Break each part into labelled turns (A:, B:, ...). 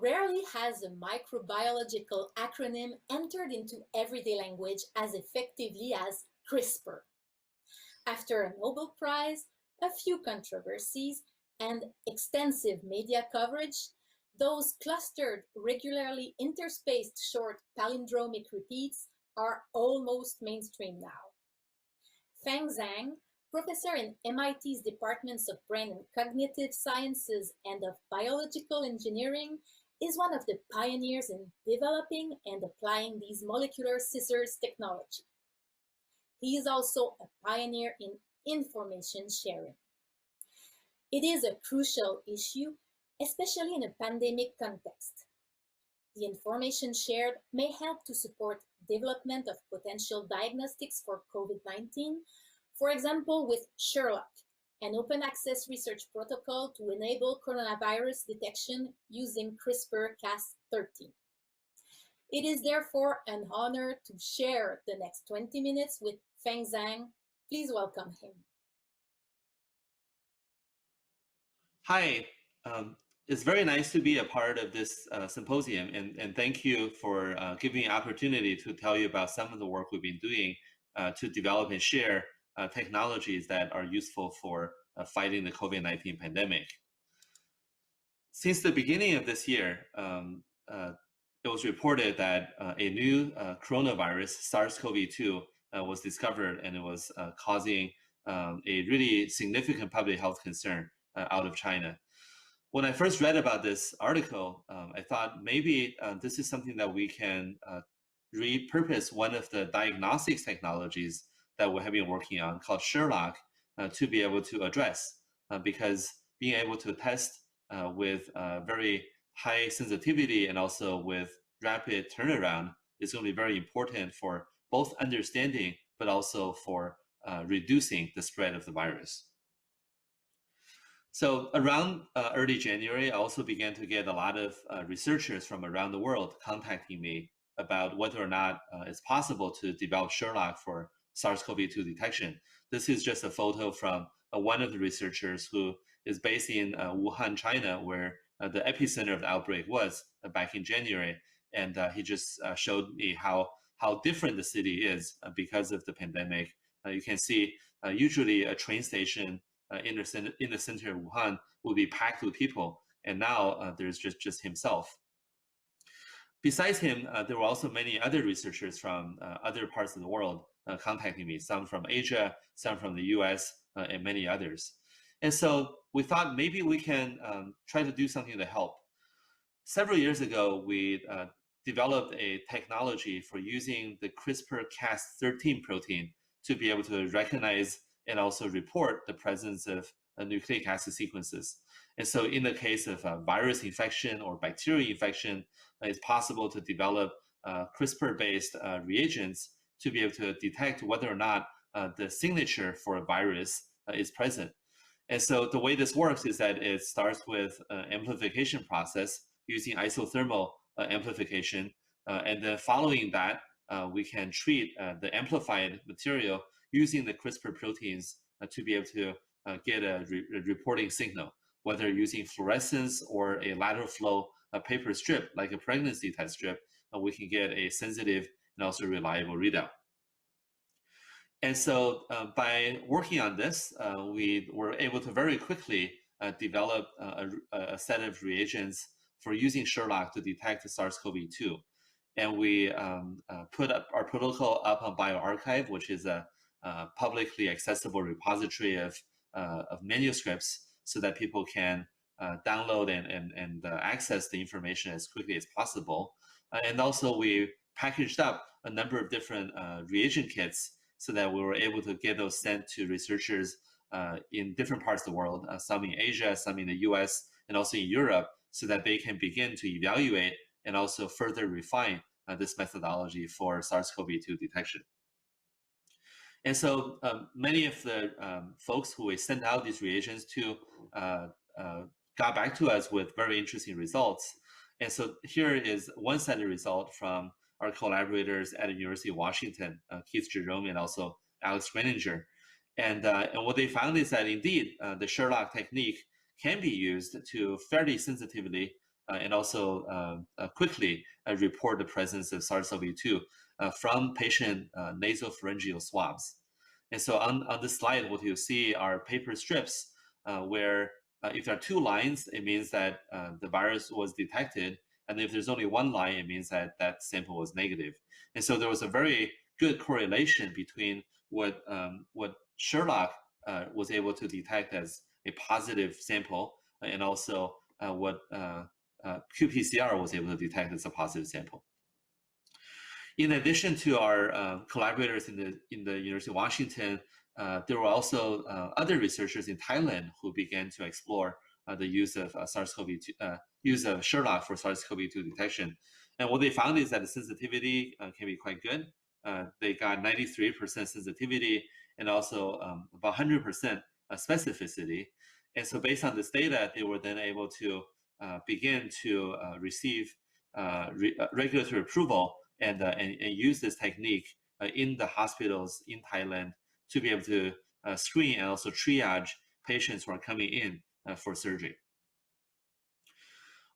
A: rarely has a microbiological acronym entered into everyday language as effectively as CRISPR. After a Nobel Prize, a few controversies, and extensive media coverage, those clustered, regularly interspaced short palindromic repeats are almost mainstream now. Feng Zhang, professor in MIT's Departments of Brain and Cognitive Sciences and of Biological Engineering, is one of the pioneers in developing and applying these molecular scissors technology. He is also a pioneer in information sharing. It is a crucial issue, especially in a pandemic context. The information shared may help to support development of potential diagnostics for COVID-19, for example with SHERLOCK, an open access research protocol to enable coronavirus detection using CRISPR-Cas13. It is therefore an honor to share the next 20 minutes with Feng Zhang. Please welcome him.
B: Hi, it's very nice to be a part of this symposium, and thank you for giving me an opportunity to tell you about some of the work we've been doing to develop and share technologies that are useful for fighting the COVID-19 pandemic. Since the beginning of this year, it was reported that a new coronavirus, SARS-CoV-2, was discovered, and it was causing a really significant public health concern out of China. When I first read about this article, I thought maybe this is something that we can repurpose one of the diagnostics technologies that we have been working on called SHERLOCK to be able to address, because being able to test with very high sensitivity and also with rapid turnaround is going to be very important for both understanding but also for reducing the spread of the virus. So around early January, I also began to get a lot of researchers from around the world contacting me about whether or not it's possible to develop SHERLOCK for SARS-CoV-2 detection. This is just a photo from one of the researchers who is based in Wuhan, China, where the epicenter of the outbreak was back in January. And he just showed me how different the city is because of the pandemic. You can see usually a train station in the center of Wuhan will be packed with people, and now there's just himself. Besides him, there were also many other researchers from other parts of the world contacting me, some from Asia, some from the US, and many others. And so we thought maybe we can try to do something to help. Several years ago, we developed a technology for using the CRISPR-Cas13 protein to be able to recognize and also report the presence of nucleic acid sequences. And so in the case of a virus infection or bacterial infection, it's possible to develop CRISPR-based reagents to be able to detect whether or not the signature for a virus is present. And so the way this works is that it starts with an amplification process using isothermal amplification. And then following that, we can treat the amplified material using the CRISPR proteins to be able to get a reporting signal, whether using fluorescence or a lateral flow paper strip, like a pregnancy test strip, we can get a sensitive and also reliable readout. And so by working on this, we were able to very quickly develop a set of reagents for using SHERLOCK to detect SARS-CoV-2. And we put up our protocol up on bioRxiv, which is a publicly accessible repository of manuscripts, so that people can download and access the information as quickly as possible. And also we packaged up a number of different reagent kits so that we were able to get those sent to researchers in different parts of the world, some in Asia, some in the US, and also in Europe, so that they can begin to evaluate and also further refine this methodology for SARS-CoV-2 detection. And so many of the folks who we sent out these reagents to got back to us with very interesting results. And so here is one set of results from our collaborators at the University of Washington, Keith Jerome and also Alex Greninger. And what they found is that indeed the SHERLOCK technique can be used to fairly sensitively and also quickly report the presence of SARS-CoV-2 from patient nasopharyngeal swabs. And so on this slide, what you see are paper strips where if there are two lines, it means that the virus was detected. And if there's only one line, it means that that sample was negative. And so there was a very good correlation between what SHERLOCK was able to detect as a positive sample and also what qPCR was able to detect as a positive sample. In addition to our collaborators in the University of Washington, there were also other researchers in Thailand who began to explore the use of SARS-CoV-2, use of SHERLOCK for SARS-CoV-2 detection. And what they found is that the sensitivity can be quite good. They got 93% sensitivity and also about 100% specificity. And so based on this data, they were then able to begin to receive regulatory approval and use this technique in the hospitals in Thailand to be able to screen and also triage patients who are coming in for surgery.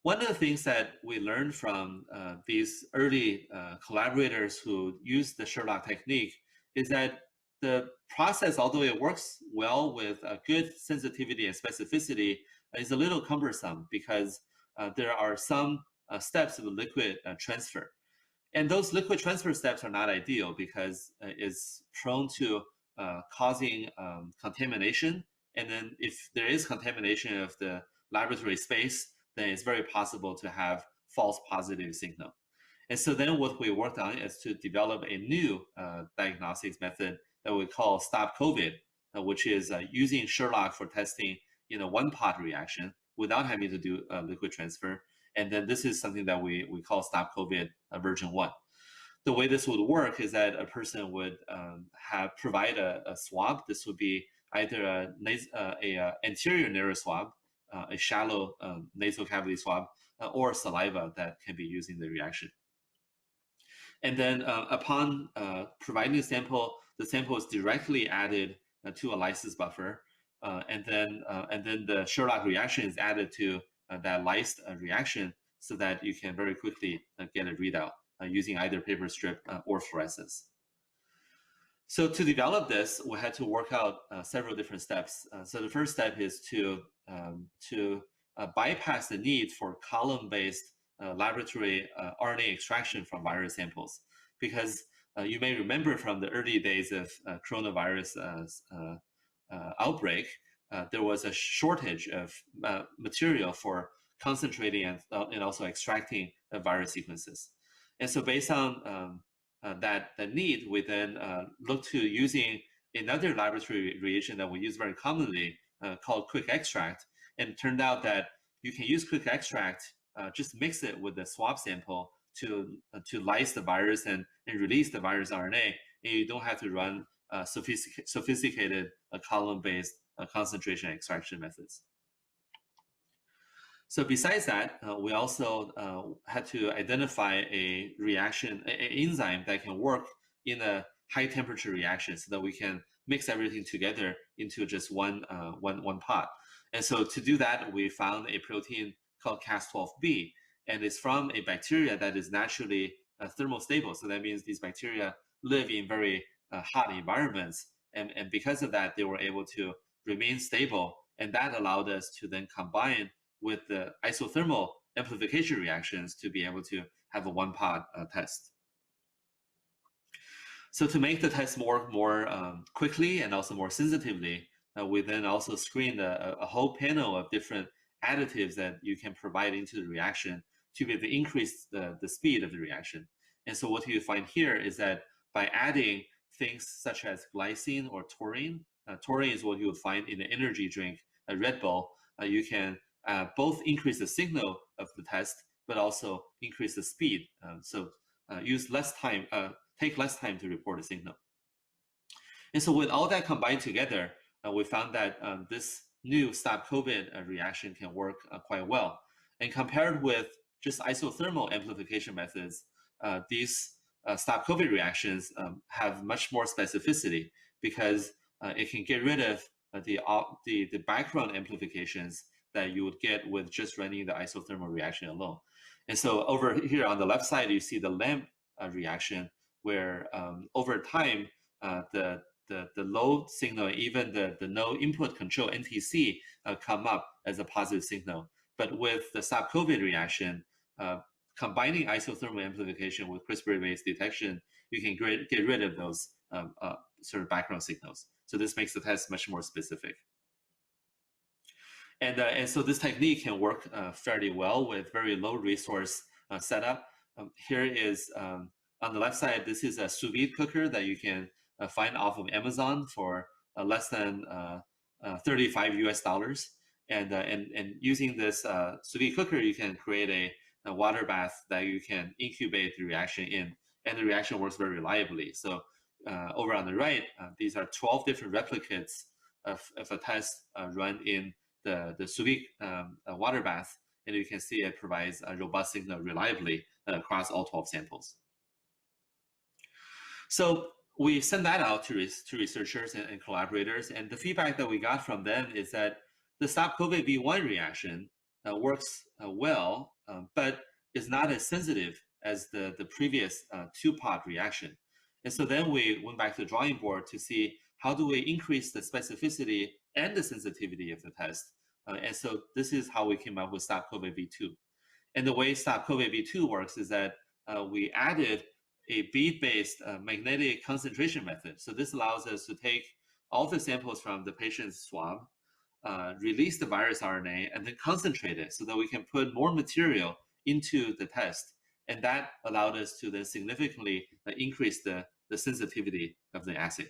B: One of the things that we learned from these early collaborators who used the SHERLOCK technique is that the process, although it works well with a good sensitivity and specificity, is a little cumbersome because there are some steps of liquid transfer. And those liquid transfer steps are not ideal because it's prone to causing contamination. And then if there is contamination of the laboratory space, then it's very possible to have false positive signal. And so then what we worked on is to develop a new diagnostics method that we call Stop COVID, which is using SHERLOCK for testing in a one-pot reaction without having to do liquid transfer. And then this is something that we call Stop COVID version 1. The way this would work is that a person would provide a swab. This would be either a anterior nasal swab, a shallow nasal cavity swab, or saliva that can be used in the reaction. And then upon providing the sample is directly added to a lysis buffer, and then the SHERLOCK reaction is added to that lysed reaction so that you can very quickly get a readout using either paper strip or fluorescence. So to develop this, we had to work out several different steps. So the first step is to bypass the need for column-based laboratory RNA extraction from virus samples, because you may remember from the early days of coronavirus outbreak, there was a shortage of material for concentrating and also extracting virus sequences. And so based on that need, we then looked to using another laboratory reagent that we use very commonly called quick extract. And it turned out that you can use quick extract, just mix it with the swab sample to lyse the virus and release the virus RNA, and you don't have to run sophisticated column-based concentration extraction methods. So besides that, we also had to identify an enzyme that can work in a high temperature reaction so that we can mix everything together into just one pot. And so to do that, we found a protein called Cas12b, and it's from a bacteria that is naturally thermostable. So that means these bacteria live in very hot environments. And because of that, they were able to remain stable. And that allowed us to then combine with the isothermal amplification reactions to be able to have a one-pot test. So to make the test more quickly and also more sensitively, we then also screened a whole panel of different additives that you can provide into the reaction to be able to increase the speed of the reaction. And so what you find here is that by adding things such as glycine or taurine, taurine is what you would find in the energy drink, a Red Bull, you can both increase the signal of the test, but also increase the speed. So use less time, take less time to report a signal. And so with all that combined together, we found that this new Stop COVID reaction can work quite well. And compared with just isothermal amplification methods, these Stop COVID reactions have much more specificity because it can get rid of the background amplifications that you would get with just running the isothermal reaction alone. And so over here on the left side, you see the LAMP reaction, where over time, the low signal, even the no input control NTC come up as a positive signal. But with the SARS-CoV reaction, combining isothermal amplification with CRISPR-based detection, you can get rid of those sort of background signals. So this makes the test much more specific. And so this technique can work fairly well with very low resource setup. Here is on the left side, this is a sous vide cooker that you can find off of Amazon for less than $35 US. And using this sous vide cooker, you can create a water bath that you can incubate the reaction in, and the reaction works very reliably. So over on the right, these are 12 different replicates of a test run in the sous vide water bath, and you can see it provides a robust signal reliably across all 12 samples. So we sent that out to researchers and collaborators, and the feedback that we got from them is that the SARS-CoV-1 reaction works well, but is not as sensitive as the previous two-part reaction. And so then we went back to the drawing board to see how do we increase the specificity and the sensitivity of the test. And so this is how we came up with SARS-CoV-2. And the way SARS-CoV-2 works is that we added a bead-based magnetic concentration method. So this allows us to take all the samples from the patient's swab, release the virus RNA, and then concentrate it so that we can put more material into the test. And that allowed us to then significantly increase the sensitivity of the assay.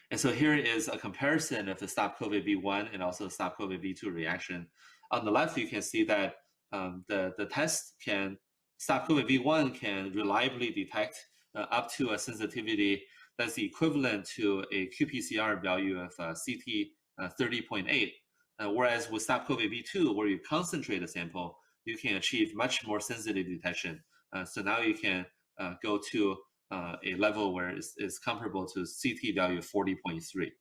B: And so here is a comparison of the SARS-CoV-1 and also SARS-CoV-2 reaction. On the left, you can see that the test SARS-CoV-1 can reliably detect up to a sensitivity that's equivalent to a qPCR value of CT 30.8. Whereas with SARS-CoV-2, where you concentrate a sample, you can achieve much more sensitive detection. So now you can go to a level where it's comparable to CT value of 40.3.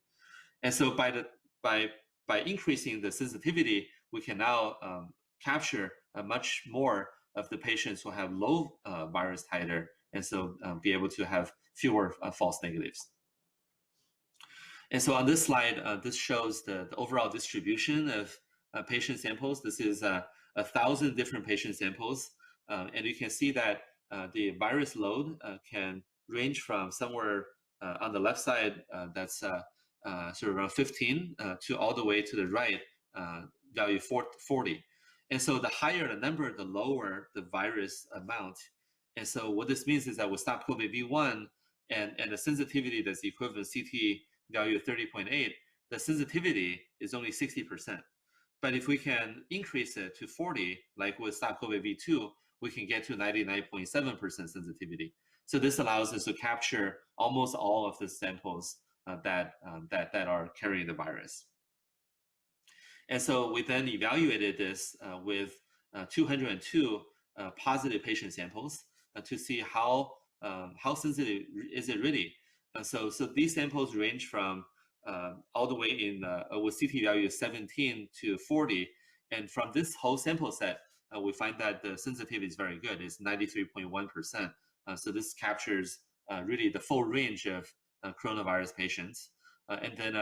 B: And so by increasing the sensitivity, we can now capture much more of the patients who have low virus titer, and so be able to have fewer false negatives. And so on this slide, this shows the overall distribution of patient samples. This is 1,000 different patient samples, and you can see that the virus load can range from somewhere on the left side that's sort of around 15 to all the way to the right value 40. And so the higher the number, the lower the virus amount. And so what this means is that with SARS-CoV-1 and the sensitivity that's equivalent to CT value of 30.8, the sensitivity is only 60%. But if we can increase it to 40, like with SARS-CoV-2, we can get to 99.7% sensitivity. So this allows us to capture almost all of the samples that are carrying the virus. And so we then evaluated this with 202 positive patient samples to see how sensitive is it really. So these samples range from all the way in with CT value of 17 to 40, and from this whole sample set, we find that the sensitivity is very good. It's 93.1%. So this captures really the full range of coronavirus patients, and then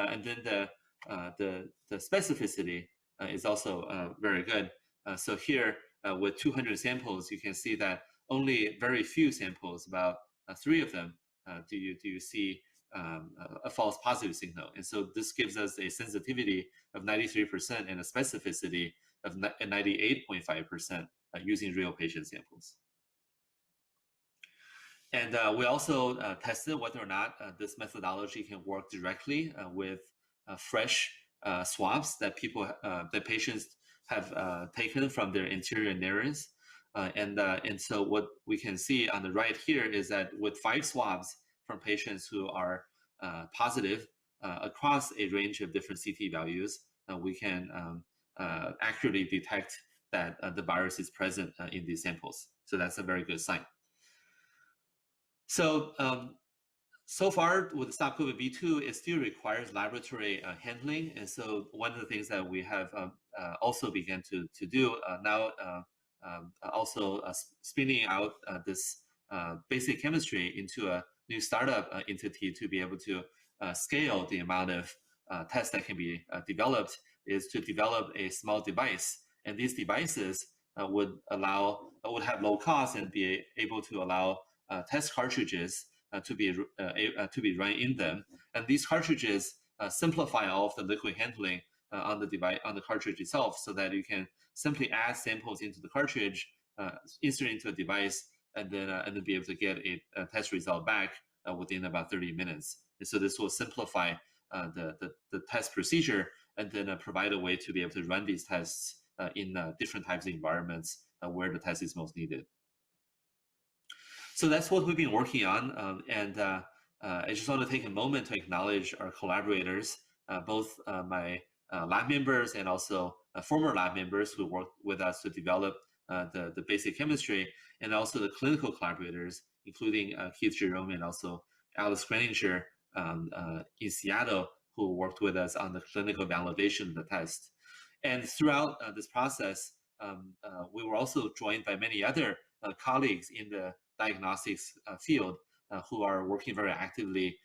B: the specificity is also very good. So here, with 200 samples, you can see that only very few samples, about 3 of them, do you see a false positive signal. And so this gives us a sensitivity of 93% and a specificity of 98.5% using real patient samples. And we also tested whether or not this methodology can work directly with fresh swabs that patients have taken from their interior nares. And so what we can see on the right here is that with 5 swabs from patients who are positive across a range of different CT values, we can accurately detect that the virus is present in these samples. So that's a very good sign. So So far with SARS-CoV-2, it still requires laboratory handling. And so one of the things that we have also began to do now, also spinning out this basic chemistry into a new startup entity to be able to scale the amount of tests that can be developed, is to develop a small device. And these devices would have low cost and be able to allow test cartridges to be run in them. And these cartridges simplify all of the liquid handling on the device, on the cartridge itself, so that you can simply add samples into the cartridge, insert into a device, and then be able to get a test result back within about 30 minutes. And so this will simplify the test procedure, and then provide a way to be able to run these tests in different types of environments where the test is most needed. So that's what we've been working on, and I just want to take a moment to acknowledge our collaborators, both my lab members and also former lab members who worked with us to develop the basic chemistry, and also the clinical collaborators, including Keith Jerome and also Alice Greninger in Seattle, who worked with us on the clinical validation of the test. And throughout this process, we were also joined by many other colleagues in the diagnostics field who are working very actively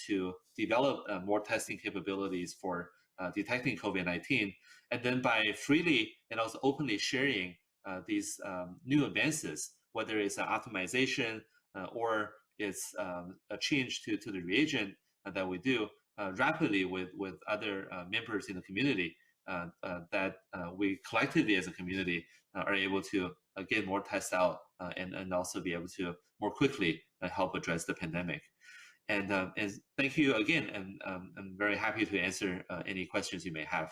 B: to develop more testing capabilities for detecting COVID-19. And then by freely and also openly sharing these new advances, whether it's optimization or it's a change to the reagent that we do rapidly with other members in the community, that we collectively as a community are able to get more tests out and also be able to more quickly help address the pandemic. And thank you again, and I'm very happy to answer any questions you may have.